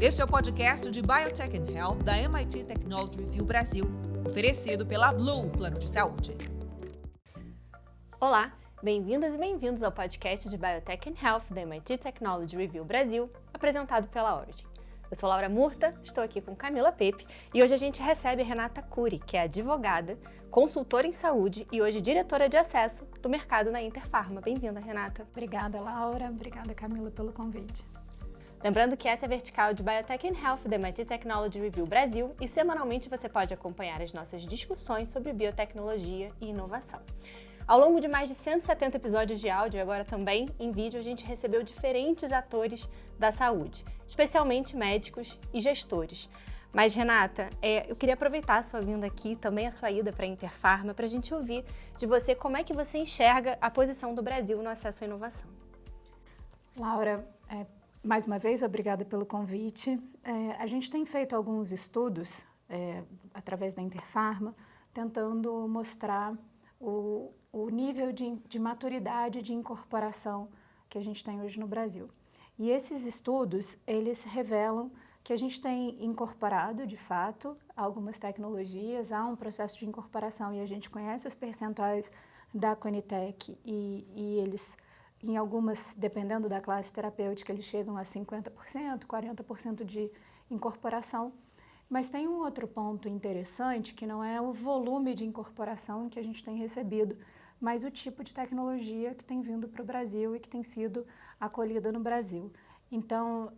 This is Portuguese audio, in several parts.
Este é o podcast de Biotech and Health da MIT Technology Review Brasil, oferecido pela Blue Plano de Saúde. Olá, bem-vindas e bem-vindos ao podcast de Biotech and Health da MIT Technology Review Brasil, apresentado pela Origin. Eu sou Laura Murta, estou aqui com Camila Pepe e hoje a gente recebe Renata Curi, que é advogada, consultora em saúde e hoje diretora de acesso do mercado na Interpharma. Bem-vinda, Renata. Obrigada, Laura. Obrigada, Camila, pelo convite. Lembrando que essa é a vertical de Biotech and Health da MIT Technology Review Brasil e semanalmente você pode acompanhar as nossas discussões sobre biotecnologia e inovação. Ao longo de mais de 170 episódios de áudio e agora também em vídeo, a gente recebeu diferentes atores da saúde, especialmente médicos e gestores. Mas, Renata, eu queria aproveitar a sua vinda aqui, também a sua ida para a Interpharma, para a gente ouvir de você como é que você enxerga a posição do Brasil no acesso à inovação. Laura, mais uma vez, obrigada pelo convite. A gente tem feito alguns estudos, através da Interpharma, tentando mostrar o nível de maturidade de incorporação que a gente tem hoje no Brasil. E esses estudos, eles revelam que a gente tem incorporado, de fato, algumas tecnologias, há um processo de incorporação e a gente conhece os percentuais da Conitec e eles, em algumas, dependendo da classe terapêutica, eles chegam a 50%, 40% de incorporação. Mas tem um outro ponto interessante, que não é o volume de incorporação que a gente tem recebido, mas o tipo de tecnologia que tem vindo para o Brasil e que tem sido acolhida no Brasil. Então,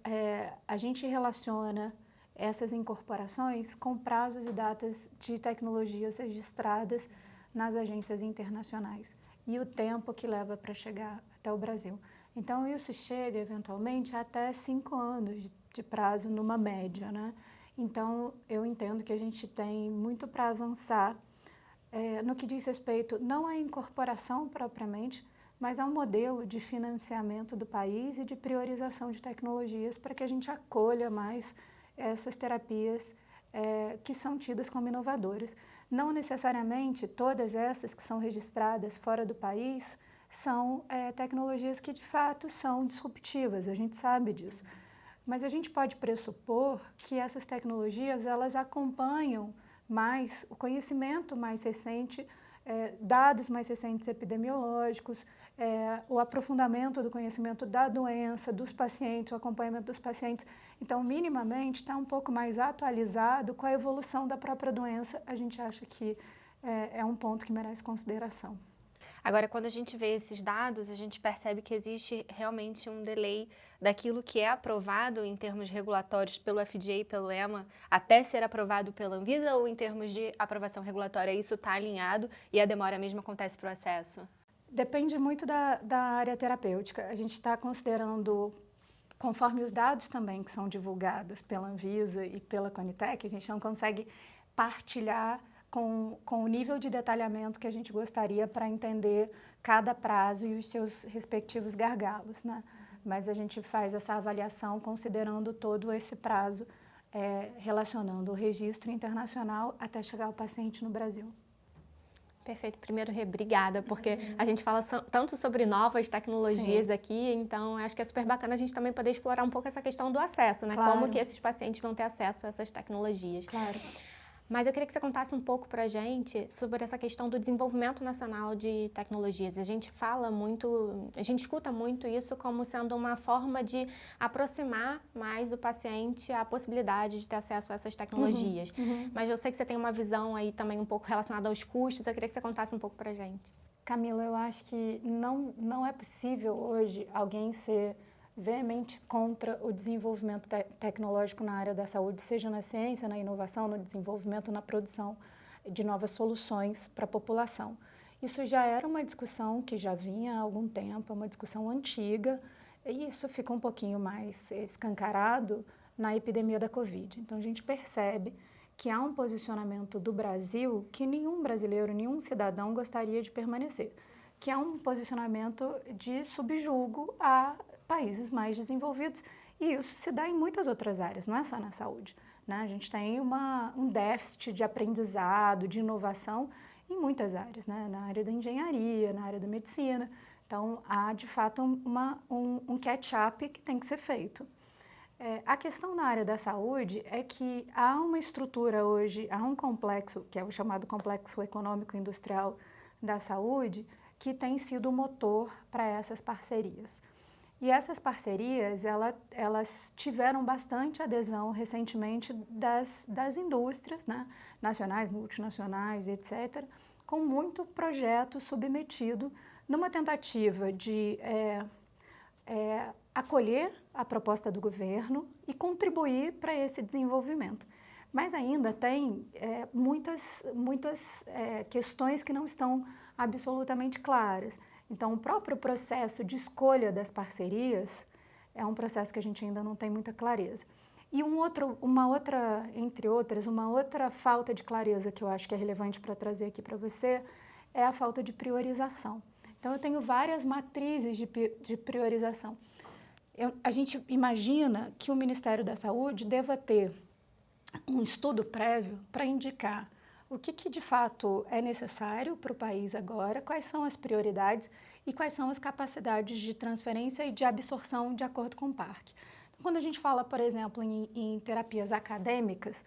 a gente relaciona essas incorporações com prazos e datas de tecnologias registradas nas agências internacionais e o tempo que leva para chegar até o Brasil. Então, isso chega, eventualmente, até 5 anos de prazo numa média, né? Então, eu entendo que a gente tem muito para avançar no que diz respeito não à incorporação propriamente, mas ao modelo de financiamento do país e de priorização de tecnologias para que a gente acolha mais essas terapias que são tidas como inovadoras. Não necessariamente todas essas que são registradas fora do país são tecnologias que de fato são disruptivas, a gente sabe disso. Mas a gente pode pressupor que essas tecnologias, elas acompanham mais o conhecimento mais recente, dados mais recentes epidemiológicos, o aprofundamento do conhecimento da doença, dos pacientes, o acompanhamento dos pacientes. Então, minimamente, está um pouco mais atualizado com a evolução da própria doença. A gente acha que é um ponto que merece consideração. Agora, quando a gente vê esses dados, a gente percebe que existe realmente um delay daquilo que é aprovado em termos regulatórios pelo FDA e pelo EMA até ser aprovado pela Anvisa, ou em termos de aprovação regulatória isso está alinhado e a demora mesmo acontece para o acesso? Depende muito da área terapêutica. A gente está considerando, conforme os dados também que são divulgados pela Anvisa e pela Conitec, a gente não consegue partilhar com o nível de detalhamento que a gente gostaria para entender cada prazo e os seus respectivos gargalos, né? Mas a gente faz essa avaliação considerando todo esse prazo, relacionando o registro internacional até chegar ao paciente no Brasil. Perfeito. Primeiro, obrigada, porque a gente fala tanto sobre novas tecnologias Sim. aqui, então acho que é super bacana a gente também poder explorar um pouco essa questão do acesso, né? Claro. Como que esses pacientes vão ter acesso a essas tecnologias. Claro. Mas eu queria que você contasse um pouco para a gente sobre essa questão do desenvolvimento nacional de tecnologias. A gente escuta muito isso como sendo uma forma de aproximar mais o paciente à possibilidade de ter acesso a essas tecnologias. Mas eu sei que você tem uma visão aí também um pouco relacionada aos custos, eu queria que você contasse um pouco para a gente. Camila, eu acho que não é possível hoje alguém ser veemente contra o desenvolvimento tecnológico na área da saúde, seja na ciência, na inovação, no desenvolvimento, na produção de novas soluções para a população. Isso já era uma discussão que já vinha há algum tempo, é uma discussão antiga, e isso fica um pouquinho mais escancarado na epidemia da Covid. Então, a gente percebe que há um posicionamento do Brasil que nenhum brasileiro, nenhum cidadão gostaria de permanecer, que é um posicionamento de subjugo a países mais desenvolvidos, e isso se dá em muitas outras áreas, não é só na saúde, né? A gente tem um déficit de aprendizado, de inovação em muitas áreas, né? Na área da engenharia, na área da medicina. Então, há de fato um catch-up que tem que ser feito. A questão na área da saúde é que há uma estrutura hoje, há um complexo, que é o chamado complexo econômico industrial da saúde, que tem sido o motor para essas parcerias. E essas parcerias, elas tiveram bastante adesão recentemente das indústrias, né, nacionais, multinacionais, etc., com muito projeto submetido numa tentativa de acolher a proposta do governo e contribuir para esse desenvolvimento. Mas ainda tem muitas questões que não estão absolutamente claras. Então, o próprio processo de escolha das parcerias é um processo que a gente ainda não tem muita clareza. E uma outra falta de clareza que eu acho que é relevante para trazer aqui para você é a falta de priorização. Então, eu tenho várias matrizes de priorização. A gente imagina que o Ministério da Saúde deva ter um estudo prévio para indicar o que de fato é necessário para o país agora, quais são as prioridades e quais são as capacidades de transferência e de absorção de acordo com o PARC. Então, quando a gente fala, por exemplo, em terapias acadêmicas,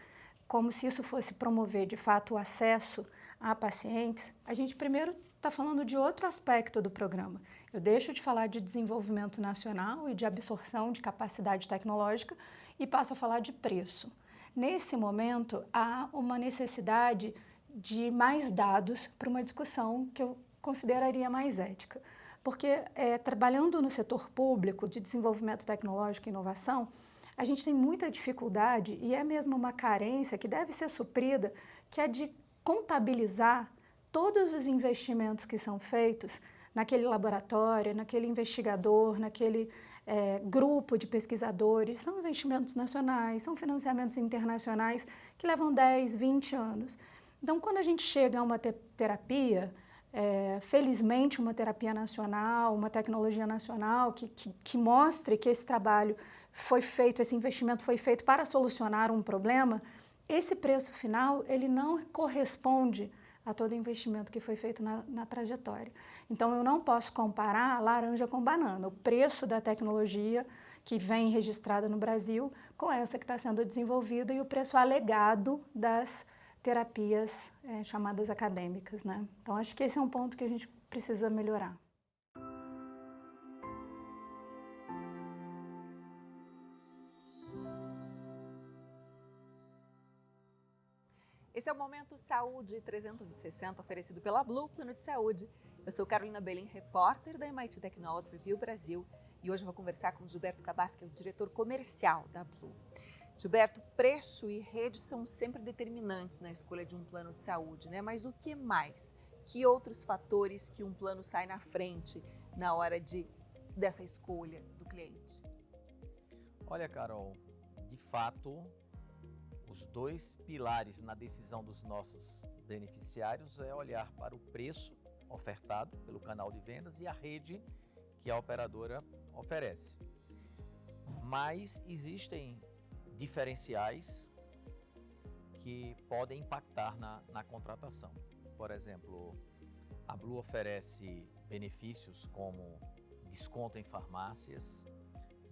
como se isso fosse promover de fato o acesso a pacientes, a gente primeiro está falando de outro aspecto do programa. Eu deixo de falar de desenvolvimento nacional e de absorção de capacidade tecnológica e passo a falar de preço. Nesse momento, há uma necessidade de mais dados para uma discussão que eu consideraria mais ética. Porque trabalhando no setor público de desenvolvimento tecnológico e inovação, a gente tem muita dificuldade, e é mesmo uma carência que deve ser suprida, que é de contabilizar todos os investimentos que são feitos naquele laboratório, naquele investigador, naquele grupo de pesquisadores. São investimentos nacionais, são financiamentos internacionais que levam 10, 20 anos. Então, quando a gente chega a uma terapia, felizmente uma terapia nacional, uma tecnologia nacional que mostre que esse trabalho foi feito, esse investimento foi feito para solucionar um problema, esse preço final ele não corresponde a todo o investimento que foi feito na trajetória. Então, eu não posso comparar laranja com banana, o preço da tecnologia que vem registrada no Brasil com essa que está sendo desenvolvida e o preço alegado das terapias chamadas acadêmicas, né? Então, acho que esse é um ponto que a gente precisa melhorar. Esse é o Momento Saúde 360, oferecido pela Blue, Plano de Saúde. Eu sou Carolina Belin, repórter da MIT Technology Review Brasil, e hoje eu vou conversar com o Gilberto Cabas, que é o diretor comercial da Blue. Gilberto, preço e rede são sempre determinantes na escolha de um plano de saúde, né? Mas o que mais? Que outros fatores que um plano sai na frente na hora dessa escolha do cliente? Olha, Carol, de fato, os dois pilares na decisão dos nossos beneficiários é olhar para o preço ofertado pelo canal de vendas e a rede que a operadora oferece. Mas existem diferenciais que podem impactar na contratação. Por exemplo, a Blue oferece benefícios como desconto em farmácias,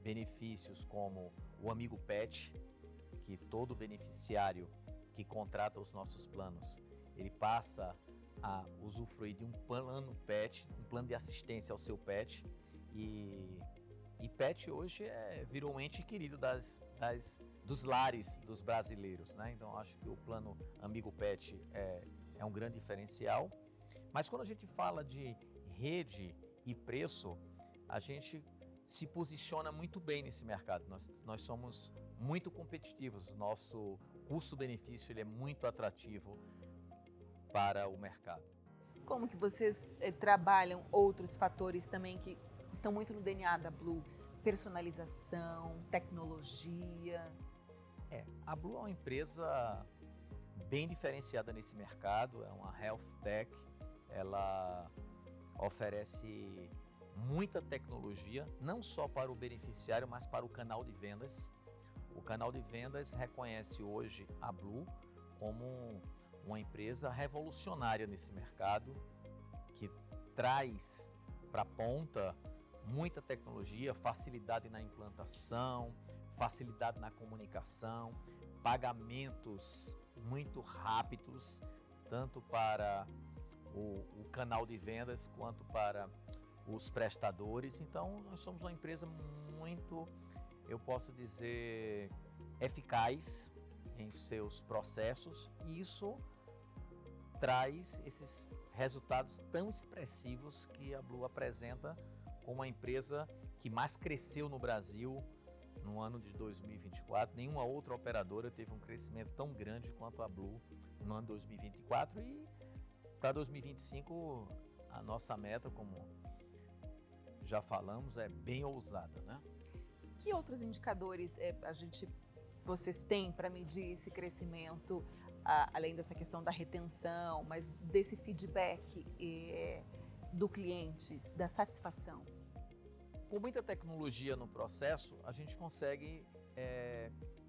benefícios como o Amigo Pet, que todo beneficiário que contrata os nossos planos, ele passa a usufruir de um plano pet, um plano de assistência ao seu pet, e pet hoje virou um ente querido dos lares dos brasileiros, né? Então acho que o plano Amigo Pet é um grande diferencial. Mas quando a gente fala de rede e preço, a gente se posiciona muito bem nesse mercado. Nós somos muito competitivos, o nosso custo-benefício ele é muito atrativo para o mercado. Como que vocês trabalham outros fatores também que estão muito no DNA da Blue? Personalização, tecnologia? A Blue é uma empresa bem diferenciada nesse mercado, é uma health tech, ela oferece muita tecnologia, não só para o beneficiário, mas para o canal de vendas. O canal de vendas reconhece hoje a Blue como uma empresa revolucionária nesse mercado, que traz para a ponta muita tecnologia, facilidade na implantação, facilidade na comunicação, pagamentos muito rápidos, tanto para o canal de vendas quanto para os prestadores. Então, nós somos uma empresa muito, eu posso dizer, eficaz em seus processos, e isso traz esses resultados tão expressivos que a Blue apresenta como a empresa que mais cresceu no Brasil no ano de 2024. Nenhuma outra operadora teve um crescimento tão grande quanto a Blue no ano de 2024, e para 2025 a nossa meta, como já falamos, é bem ousada, né? Que outros indicadores vocês têm para medir esse crescimento, além dessa questão da retenção, mas desse feedback do cliente, da satisfação? Com muita tecnologia no processo, a gente consegue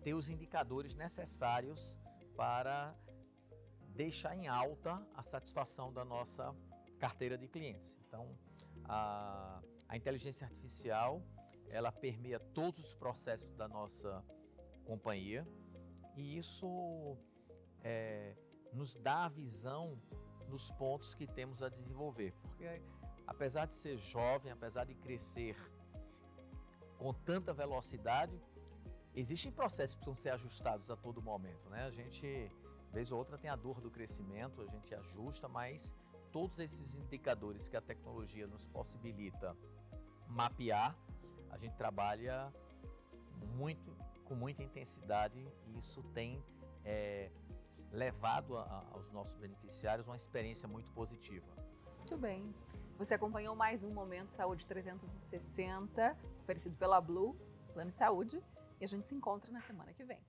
ter os indicadores necessários para deixar em alta a satisfação da nossa carteira de clientes. Então, a inteligência artificial, ela permeia todos os processos da nossa companhia, e isso nos dá a visão nos pontos que temos a desenvolver, porque apesar de ser jovem, apesar de crescer com tanta velocidade, existem processos que precisam ser ajustados a todo momento, né? A gente, vez ou outra, tem a dor do crescimento, a gente ajusta, mas todos esses indicadores que a tecnologia nos possibilita mapear, a gente trabalha com muita intensidade, e isso tem levado aos nossos beneficiários uma experiência muito positiva. Muito bem. Você acompanhou mais um Momento Saúde 360, oferecido pela Blue, Plano de Saúde, e a gente se encontra na semana que vem.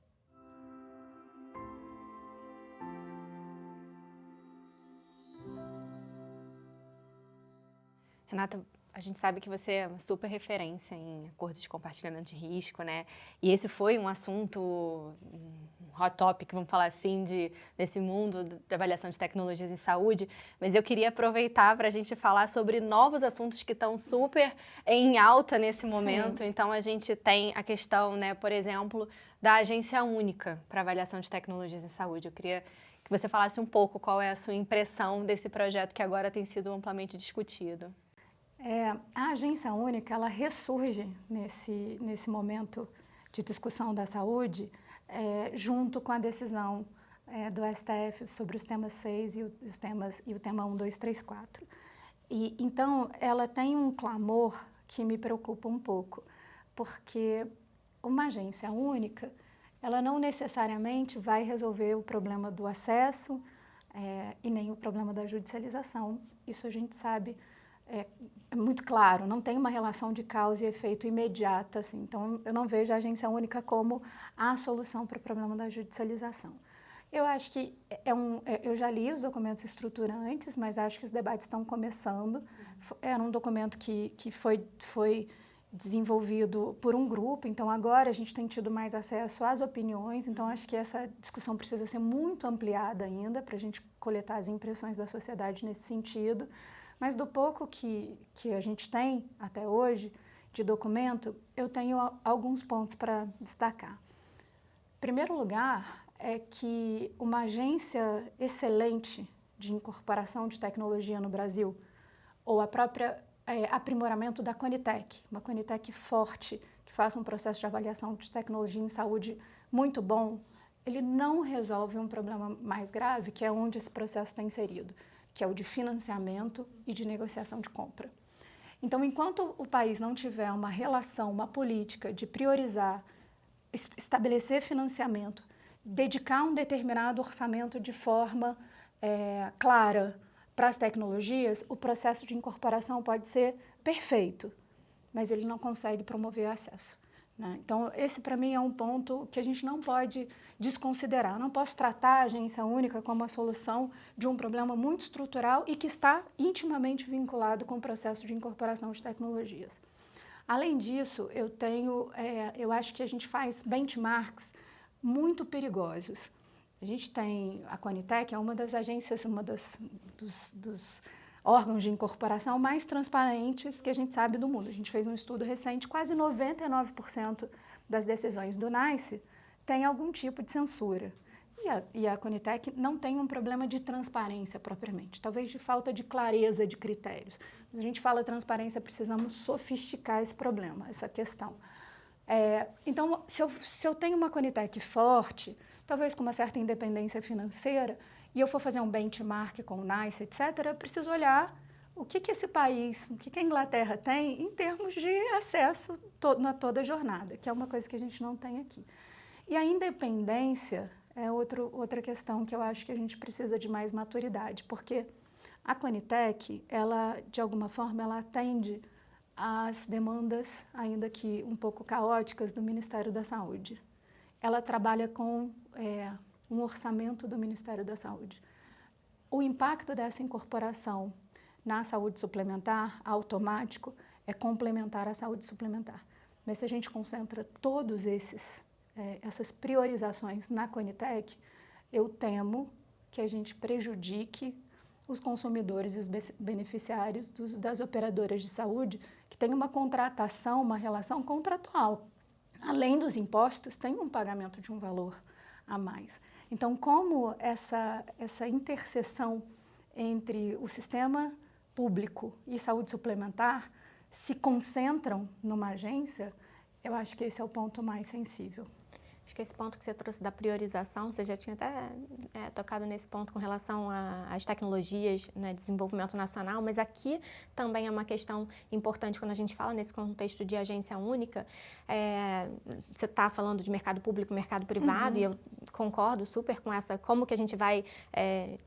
Renata, a gente sabe que você é uma super referência em acordos de compartilhamento de risco, né? E esse foi um assunto, um hot topic, vamos falar assim, desse mundo da avaliação de tecnologias em saúde. Mas eu queria aproveitar para a gente falar sobre novos assuntos que estão super em alta nesse momento. Sim. Então, a gente tem a questão, né, por exemplo, da agência única para avaliação de tecnologias em saúde. Eu queria que você falasse um pouco qual é a sua impressão desse projeto que agora tem sido amplamente discutido. A agência única, ela ressurge nesse momento de discussão da saúde, junto com a decisão do STF sobre os temas 6 e o tema 1, 2, 3, 4. E, então, ela tem um clamor que me preocupa um pouco, porque uma agência única, ela não necessariamente vai resolver o problema do acesso e nem o problema da judicialização. Isso a gente sabe. É muito claro, não tem uma relação de causa e efeito imediata, assim. Então eu não vejo a agência única como a solução para o problema da judicialização. Eu acho que eu já li os documentos estruturantes, mas acho que os debates estão começando. Era um documento que foi desenvolvido por um grupo, então agora a gente tem tido mais acesso às opiniões, então acho que essa discussão precisa ser muito ampliada ainda para a gente coletar as impressões da sociedade nesse sentido. Mas do pouco que a gente tem até hoje de documento, eu tenho alguns pontos para destacar. Em primeiro lugar, é que uma agência excelente de incorporação de tecnologia no Brasil, ou a própria aprimoramento da Conitec, uma Conitec forte, que faça um processo de avaliação de tecnologia em saúde muito bom, ele não resolve um problema mais grave, que é onde esse processo está inserido, que é o de financiamento e de negociação de compra. Então, enquanto o país não tiver uma relação, uma política de priorizar, estabelecer financiamento, dedicar um determinado orçamento de forma clara para as tecnologias, o processo de incorporação pode ser perfeito, mas ele não consegue promover acesso, né? Então, esse para mim é um ponto que a gente não pode desconsiderar. Eu não posso tratar a agência única como a solução de um problema muito estrutural e que está intimamente vinculado com o processo de incorporação de tecnologias. Além disso, eu acho que a gente faz benchmarks muito perigosos. A gente tem a Conitec, é uma das agências, dos órgãos de incorporação mais transparentes que a gente sabe do mundo. A gente fez um estudo recente, quase 99% das decisões do NICE tem algum tipo de censura. E a Conitec não tem um problema de transparência propriamente, talvez de falta de clareza de critérios. Quando a gente fala transparência, precisamos sofisticar esse problema, essa questão. Então, se eu tenho uma Conitec forte, talvez com uma certa independência financeira, e eu for fazer um benchmark com o NICE, etc., eu preciso olhar o que esse país, o que a Inglaterra tem em termos de acesso na toda a jornada, que é uma coisa que a gente não tem aqui. E a independência é outra questão que eu acho que a gente precisa de mais maturidade, porque a Conitec, ela, de alguma forma, ela atende às demandas, ainda que um pouco caóticas, do Ministério da Saúde. Ela trabalha com um orçamento do Ministério da Saúde. O impacto dessa incorporação na saúde suplementar, automático, é complementar à saúde suplementar. Mas se a gente concentra todos essas priorizações na Conitec, eu temo que a gente prejudique os consumidores e os beneficiários das operadoras de saúde, que têm uma contratação, uma relação contratual. Além dos impostos, tem um pagamento de um valor a mais. Então, como essa interseção entre o sistema público e saúde suplementar se concentram numa agência, eu acho que esse é o ponto mais sensível. Acho que esse ponto que você trouxe da priorização, você já tinha até tocado nesse ponto com relação às tecnologias, né, desenvolvimento nacional, mas aqui também é uma questão importante quando a gente fala nesse contexto de agência única. Você está falando de mercado público, mercado privado, e eu concordo super com essa, como que a gente vai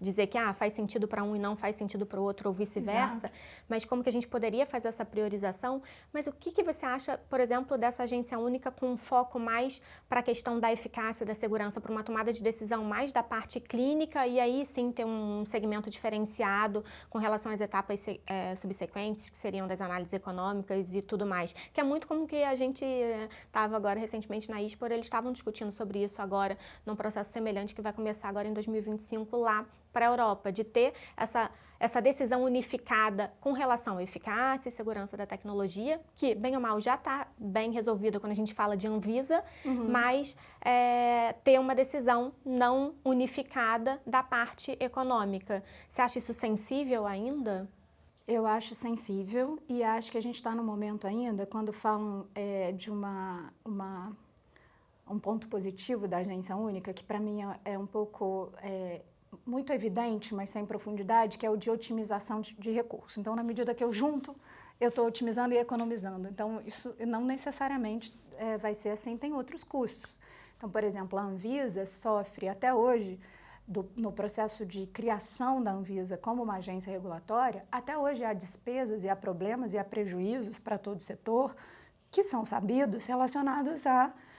dizer que faz sentido para um e não faz sentido para o outro, ou vice-versa, mas como que a gente poderia fazer essa priorização. Mas o que você acha, por exemplo, dessa agência única com um foco mais para a questão da eficácia, da segurança, para uma tomada de decisão mais da parte clínica e aí sim ter um segmento diferenciado com relação às etapas subsequentes, que seriam das análises econômicas e tudo mais, que é muito como que a gente estava agora recentemente na ISPOR, eles estavam discutindo sobre isso agora, num processo semelhante que vai começar agora em 2025 lá para a Europa, de ter essa decisão unificada com relação à eficácia e segurança da tecnologia, que, bem ou mal, já está bem resolvida quando a gente fala de Anvisa, mas ter uma decisão não unificada da parte econômica. Você acha isso sensível ainda? Eu acho sensível e acho que a gente está no momento ainda, quando falam de um ponto positivo da agência única, que para mim é um pouco... muito evidente, mas sem profundidade, que é o de otimização de recursos. Então, na medida que eu junto, eu estou otimizando e economizando. Então, isso não necessariamente vai ser assim, tem outros custos. Então, por exemplo, a Anvisa sofre até hoje, no processo de criação da Anvisa como uma agência regulatória, até hoje há despesas e há problemas e há prejuízos para todo o setor que são sabidos relacionados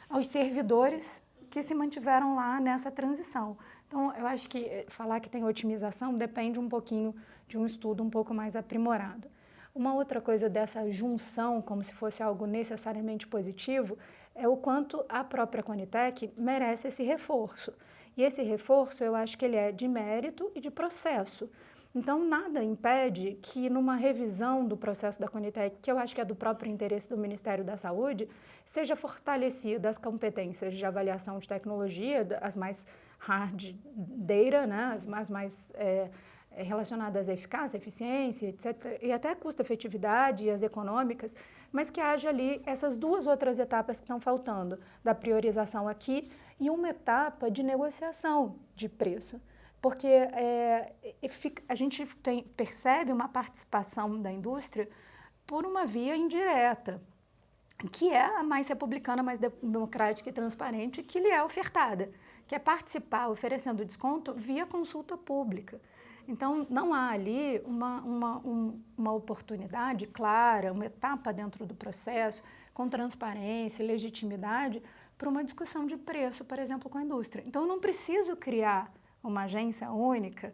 aos servidores que se mantiveram lá nessa transição. Então, eu acho que falar que tem otimização depende um pouquinho de um estudo um pouco mais aprimorado. Uma outra coisa dessa junção, como se fosse algo necessariamente positivo, é o quanto a própria Conitec merece esse reforço. E esse reforço, eu acho que ele é de mérito e de processo. Então, nada impede que numa revisão do processo da Conitec, que eu acho que é do próprio interesse do Ministério da Saúde, seja fortalecida as competências de avaliação de tecnologia, as mais hard data, né, as mais relacionadas à eficácia, eficiência, etc., e até custo-efetividade e as econômicas, mas que haja ali essas duas outras etapas que estão faltando, da priorização aqui e uma etapa de negociação de preço. Porque a gente percebe uma participação da indústria por uma via indireta, que é a mais republicana, mais democrática e transparente, que lhe é ofertada, que é participar oferecendo desconto via consulta pública. Então, não há ali uma oportunidade clara, uma etapa dentro do processo, com transparência e legitimidade, para uma discussão de preço, por exemplo, com a indústria. Então, eu não preciso criar uma agência única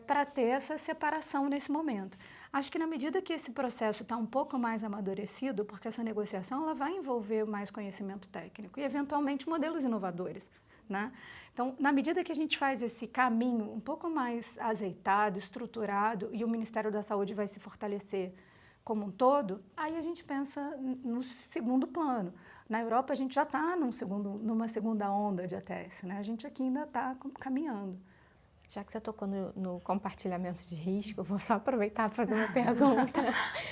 para ter essa separação nesse momento. Acho que na medida que esse processo está um pouco mais amadurecido, porque essa negociação ela vai envolver mais conhecimento técnico e, eventualmente, modelos inovadores, né? Então, na medida que a gente faz esse caminho um pouco mais azeitado, estruturado, e o Ministério da Saúde vai se fortalecer como um todo, aí a gente pensa no segundo plano. Na Europa, a gente já está numa segunda onda de ATS, né? A gente aqui ainda está caminhando. Já que você tocou no compartilhamento de risco, eu vou só aproveitar para fazer uma pergunta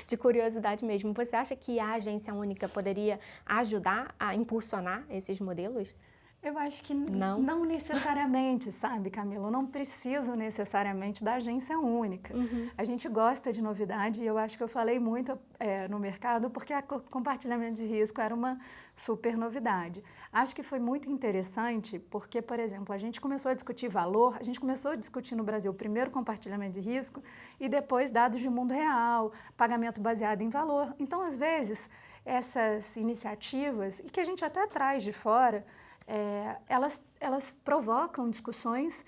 de curiosidade mesmo. Você acha que a agência única poderia ajudar a impulsionar esses modelos? Eu acho que não necessariamente, sabe, Camila? Eu não preciso necessariamente da agência única. A gente gosta de novidade e eu acho que eu falei muito no mercado porque o compartilhamento de risco era uma super novidade. Acho que foi muito interessante porque, por exemplo, a gente começou a discutir valor, a gente começou a discutir no Brasil primeiro compartilhamento de risco e depois dados de mundo real, pagamento baseado em valor. Então, às vezes, essas iniciativas, e que a gente até traz de fora, elas provocam discussões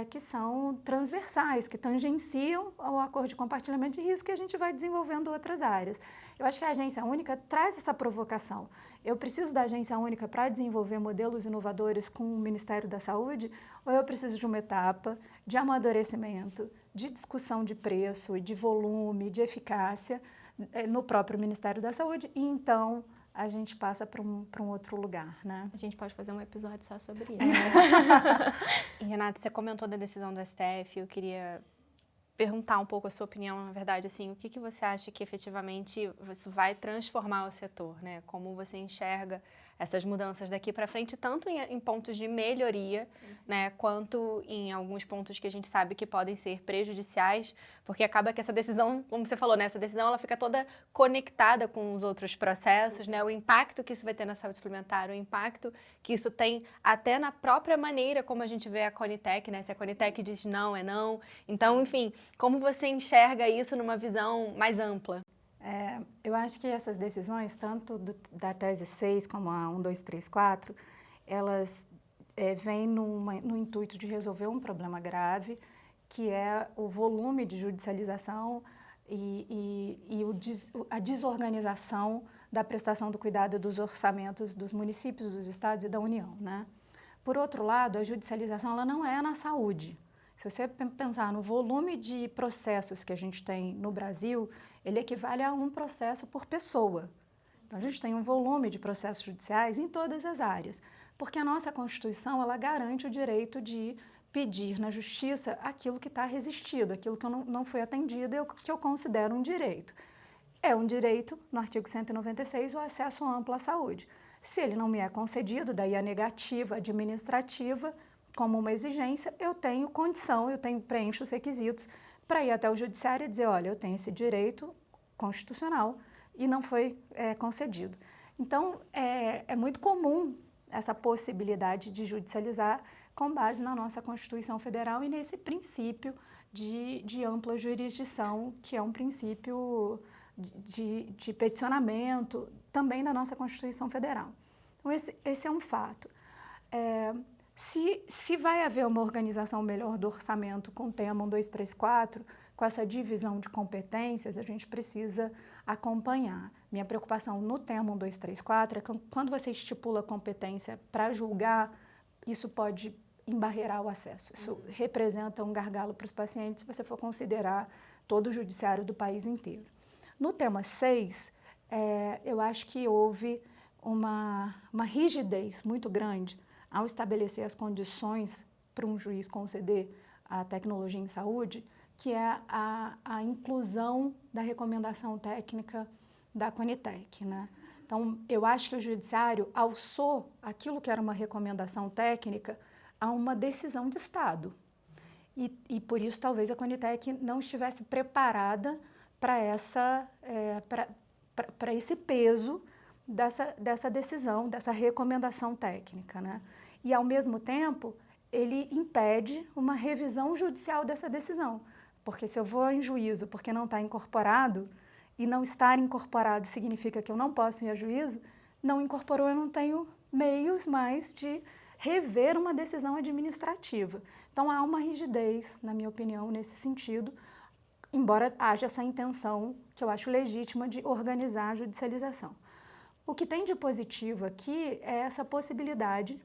que são transversais, que tangenciam ao acordo de compartilhamento de risco e a gente vai desenvolvendo outras áreas. Eu acho que a agência única traz essa provocação. Eu preciso da agência única para desenvolver modelos inovadores com o Ministério da Saúde ou eu preciso de uma etapa de amadurecimento, de discussão de preço e de volume, de eficácia no próprio Ministério da Saúde e então a gente passa para um outro lugar, né? A gente pode fazer um episódio só sobre isso. E, Renata, você comentou da decisão do STF, eu queria perguntar um pouco a sua opinião, na verdade, assim, o que você acha que efetivamente isso vai transformar o setor, né? Como você enxerga essas mudanças daqui para frente, tanto em pontos de melhoria, né, quanto em alguns pontos que a gente sabe que podem ser prejudiciais, porque acaba que essa decisão, como você falou, né, essa decisão ela fica toda conectada com os outros processos, né, o impacto que isso vai ter na saúde suplementar, o impacto que isso tem até na própria maneira como a gente vê a Conitec, né, se a Conitec diz não, é não. Então, enfim, como você enxerga isso numa visão mais ampla? Eu acho que essas decisões, tanto da tese 6 como a 1, 2, 3, 4, elas vêm no intuito de resolver um problema grave, que é o volume de judicialização e a desorganização da prestação do cuidado dos orçamentos dos municípios, dos estados e da União, né? Por outro lado, a judicialização ela não é na saúde. Se você pensar no volume de processos que a gente tem no Brasil, ele equivale a um processo por pessoa. Então, a gente tem um volume de processos judiciais em todas as áreas, porque a nossa Constituição ela garante o direito de pedir na justiça aquilo que está resistido, aquilo que não foi atendido e que eu considero um direito. É um direito, no artigo 196, o acesso amplo à saúde. Se ele não me é concedido, daí a negativa administrativa, como uma exigência, eu tenho condição, preencho os requisitos para ir até o judiciário e dizer, olha, eu tenho esse direito constitucional e não foi concedido. Então, é muito comum essa possibilidade de judicializar com base na nossa Constituição Federal e nesse princípio de ampla jurisdição, que é um princípio de peticionamento também da nossa Constituição Federal. Então, esse é um fato. Se vai haver uma organização melhor do orçamento com o tema 1, 2, 3, 4, com essa divisão de competências, a gente precisa acompanhar. Minha preocupação no tema 1, 2, 3, 4 é que quando você estipula competência para julgar, isso pode embarrear o acesso. Isso representa um gargalo para os pacientes se você for considerar todo o judiciário do país inteiro. No tema 6, eu acho que houve uma rigidez muito grande ao estabelecer as condições para um juiz conceder a tecnologia em saúde, que é a inclusão da recomendação técnica da Conitec, né? Então, eu acho que o judiciário alçou aquilo que era uma recomendação técnica a uma decisão de Estado. E por isso, talvez, a Conitec não estivesse preparada para esse peso dessa decisão, dessa recomendação técnica, né? E, ao mesmo tempo, ele impede uma revisão judicial dessa decisão. Porque se eu vou em juízo porque não está incorporado, e não estar incorporado significa que eu não posso ir a juízo, não incorporou, eu não tenho meios mais de rever uma decisão administrativa. Então, há uma rigidez, na minha opinião, nesse sentido, embora haja essa intenção, que eu acho legítima, de organizar a judicialização. O que tem de positivo aqui é essa possibilidade,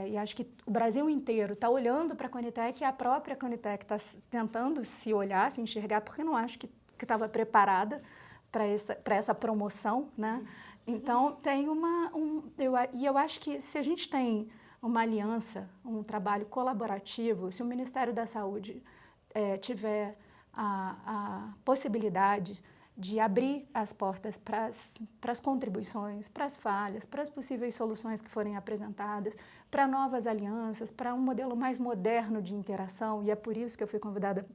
e acho que o Brasil inteiro está olhando para a Conitec e a própria Conitec está tentando se olhar, se enxergar, porque não acho que estava preparada para essa promoção, né? Então, tem eu acho que se a gente tem uma aliança, um trabalho colaborativo, se o Ministério da Saúde tiver a possibilidade de abrir as portas para as contribuições, para as falhas, para as possíveis soluções que forem apresentadas, para novas alianças, para um modelo mais moderno de interação, e é por isso que eu fui convidada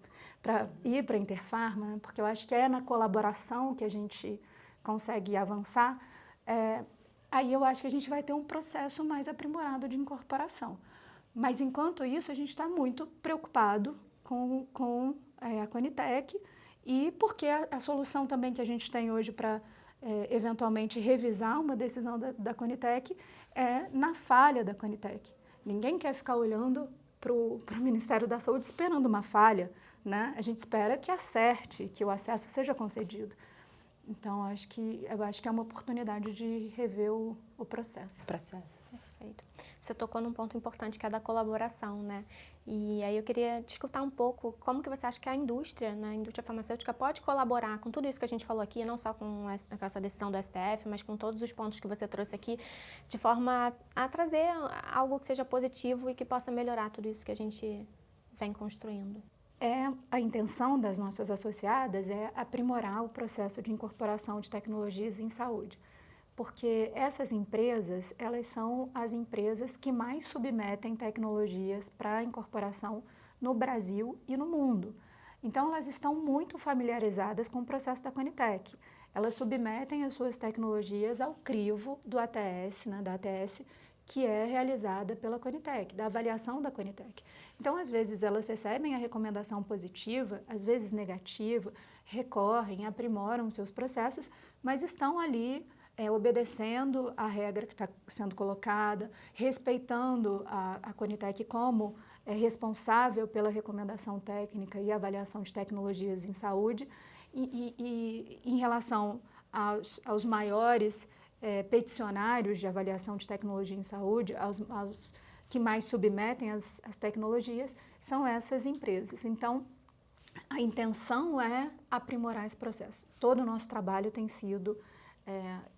para ir para a Interpharma, né? Porque eu acho que é na colaboração que a gente consegue avançar, aí eu acho que a gente vai ter um processo mais aprimorado de incorporação. Mas, enquanto isso, a gente está muito preocupado com a Conitec, e porque a solução também que a gente tem hoje para, eventualmente, revisar uma decisão da Conitec é na falha da Conitec. Ninguém quer ficar olhando para o Ministério da Saúde esperando uma falha, né? A gente espera que acerte, que o acesso seja concedido. Então, eu acho que é uma oportunidade de rever o processo. Perfeito. Você tocou num ponto importante, que é da colaboração, né? E aí eu queria te escutar um pouco como que você acha que a indústria, né, a indústria farmacêutica pode colaborar com tudo isso que a gente falou aqui, não só com essa decisão do STF, mas com todos os pontos que você trouxe aqui, de forma a trazer algo que seja positivo e que possa melhorar tudo isso que a gente vem construindo. A intenção das nossas associadas é aprimorar o processo de incorporação de tecnologias em saúde, porque essas empresas, elas são as empresas que mais submetem tecnologias para a incorporação no Brasil e no mundo. Então, elas estão muito familiarizadas com o processo da Conitec. Elas submetem as suas tecnologias ao crivo do ATS, né, da ATS, que é realizada pela Conitec, da avaliação da Conitec. Então, às vezes, elas recebem a recomendação positiva, às vezes negativa, recorrem, aprimoram seus processos, mas estão ali obedecendo a regra que está sendo colocada, respeitando a Conitec como responsável pela recomendação técnica e avaliação de tecnologias em saúde, e em relação aos maiores peticionários de avaliação de tecnologia em saúde, aos que mais submetem as tecnologias, são essas empresas. Então, a intenção é aprimorar esse processo. Todo o nosso trabalho tem sido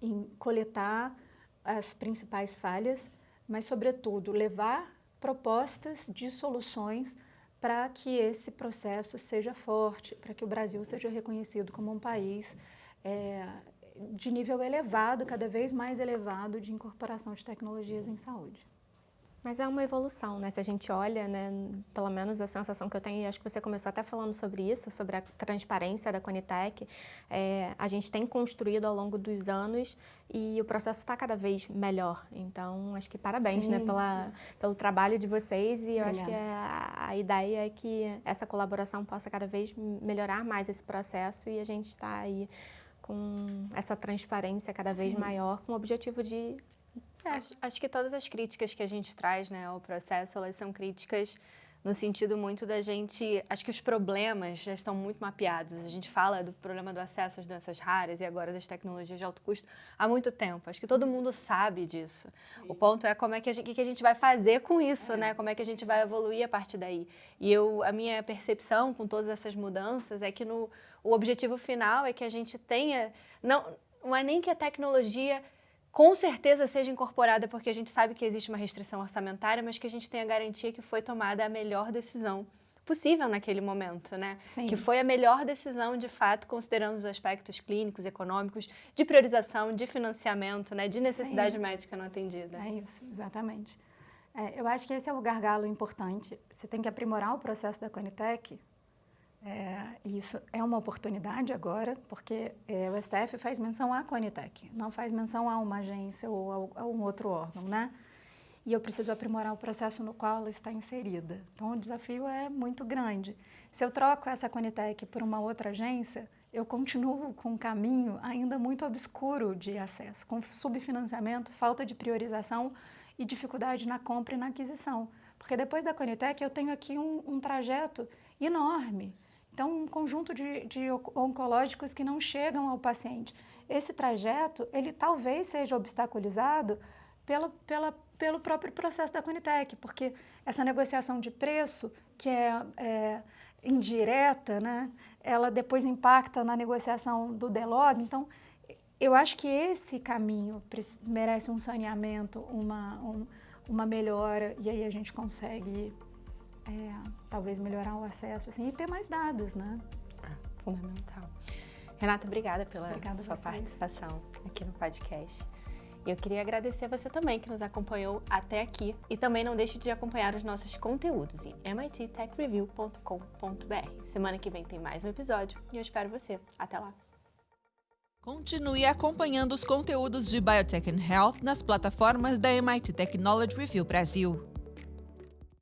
em coletar as principais falhas, mas, sobretudo, levar propostas de soluções para que esse processo seja forte, para que o Brasil seja reconhecido como um país de nível elevado, cada vez mais elevado, de incorporação de tecnologias em saúde. Mas é uma evolução, né? Se a gente olha, né, pelo menos a sensação que eu tenho, e acho que você começou até falando sobre isso, sobre a transparência da Conitec, a gente tem construído ao longo dos anos e o processo está cada vez melhor. Então, acho que parabéns, né, pelo trabalho de vocês, e eu acho que a ideia é que essa colaboração possa cada vez melhorar mais esse processo, e a gente está aí com essa transparência cada vez maior, com o objetivo de... Acho que todas as críticas que a gente traz, né, ao processo, elas são críticas no sentido muito da gente... Acho que os problemas já estão muito mapeados. A gente fala do problema do acesso às doenças raras e agora das tecnologias de alto custo há muito tempo. Acho que todo mundo sabe disso. Sim. O ponto é como é que a gente vai fazer com isso, né? Como é que a gente vai evoluir a partir daí. E a minha percepção com todas essas mudanças é que o objetivo final é que a gente tenha... Não é nem que a tecnologia... com certeza seja incorporada, porque a gente sabe que existe uma restrição orçamentária, mas que a gente tenha garantia que foi tomada a melhor decisão possível naquele momento, né? Sim. Que foi a melhor decisão, de fato, considerando os aspectos clínicos, econômicos, de priorização, de financiamento, né? De necessidade médica não atendida. É isso, exatamente. Eu acho que esse é o gargalo importante. Você tem que aprimorar o processo da Conitec. Isso é uma oportunidade agora, porque o STF faz menção à Conitec, não faz menção a uma agência ou a um outro órgão, né? E eu preciso aprimorar o processo no qual ela está inserida. Então, o desafio é muito grande. Se eu troco essa Conitec por uma outra agência, eu continuo com um caminho ainda muito obscuro de acesso, com subfinanciamento, falta de priorização e dificuldade na compra e na aquisição. Porque depois da Conitec eu tenho aqui um trajeto enorme. Então, um conjunto de oncológicos que não chegam ao paciente. Esse trajeto, ele talvez seja obstaculizado pelo próprio processo da Conitec, porque essa negociação de preço, que indireta, né, ela depois impacta na negociação do DELOG. Então, eu acho que esse caminho merece um saneamento, uma melhora, e aí a gente consegue talvez melhorar o acesso assim, e ter mais dados, né? Fundamental. Renata, obrigada pela sua vocês. participação aqui no podcast. Eu queria agradecer a você também que nos acompanhou até aqui e também não deixe de acompanhar os nossos conteúdos em mittechreview.com.br. Semana que vem tem mais um episódio e eu espero você. Até lá! Continue acompanhando os conteúdos de Biotech and Health nas plataformas da MIT Technology Review Brasil.